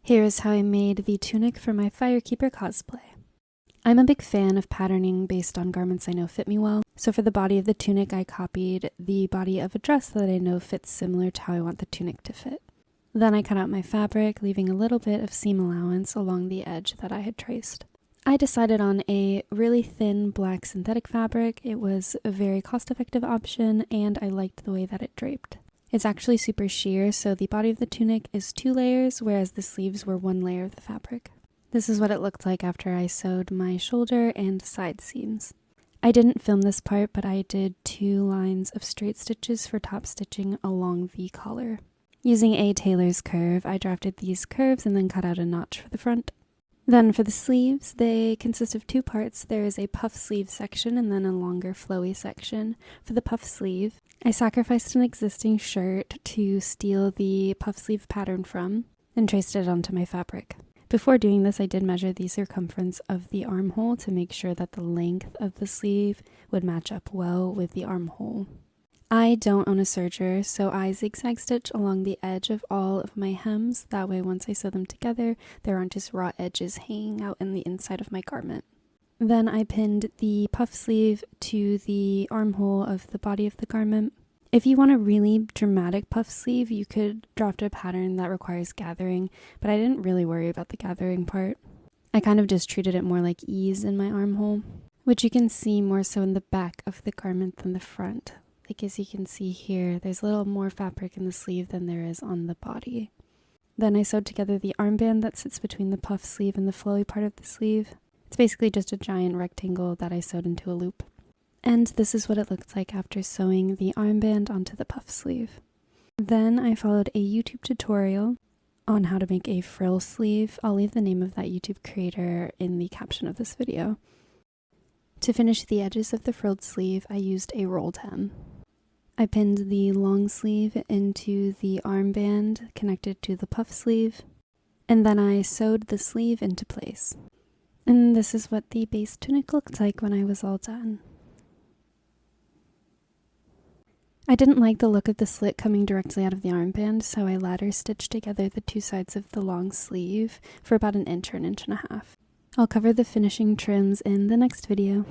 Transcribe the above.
Here is how I made the tunic for my Firekeeper cosplay. I'm a big fan of patterning based on garments I know fit me well, so for the body of the tunic I copied the body of a dress that I know fits similar to how I want the tunic to fit. Then I cut out my fabric, leaving a little bit of seam allowance along the edge that I had traced. I decided on a really thin black synthetic fabric. It was a very cost-effective option and I liked the way that it draped. It's actually super sheer, so the body of the tunic is 2 layers, whereas the sleeves were 1 layer of the fabric. This is what it looked like after I sewed my shoulder and side seams. I didn't film this part, but I did 2 lines of straight stitches for top stitching along the collar. Using a tailor's curve, I drafted these curves and then cut out a notch for the front. Then for the sleeves, they consist of 2 parts. There is a puff sleeve section and then a longer flowy section. For the puff sleeve, I sacrificed an existing shirt to steal the puff sleeve pattern from and traced it onto my fabric. Before doing this, I did measure the circumference of the armhole to make sure that the length of the sleeve would match up well with the armhole. I don't own a serger, so I zigzag stitch along the edge of all of my hems. That way, once I sew them together, there aren't just raw edges hanging out in the inside of my garment. Then I pinned the puff sleeve to the armhole of the body of the garment. If you want a really dramatic puff sleeve, you could draft a pattern that requires gathering, but I didn't really worry about the gathering part. I kind of just treated it more like ease in my armhole, which you can see more so in the back of the garment than the front. Like as you can see here, there's a little more fabric in the sleeve than there is on the body. Then I sewed together the armband that sits between the puff sleeve and the flowy part of the sleeve. It's basically just a giant rectangle that I sewed into a loop. And this is what it looked like after sewing the armband onto the puff sleeve. Then I followed a YouTube tutorial on how to make a frill sleeve. I'll leave the name of that YouTube creator in the caption of this video. To finish the edges of the frilled sleeve, I used a rolled hem. I pinned the long sleeve into the armband connected to the puff sleeve, and then I sewed the sleeve into place. And this is what the base tunic looked like when I was all done. I didn't like the look of the slit coming directly out of the armband, so I ladder stitched together the 2 sides of the long sleeve for about 1 inch or 1.5 inches. I'll cover the finishing trims in the next video.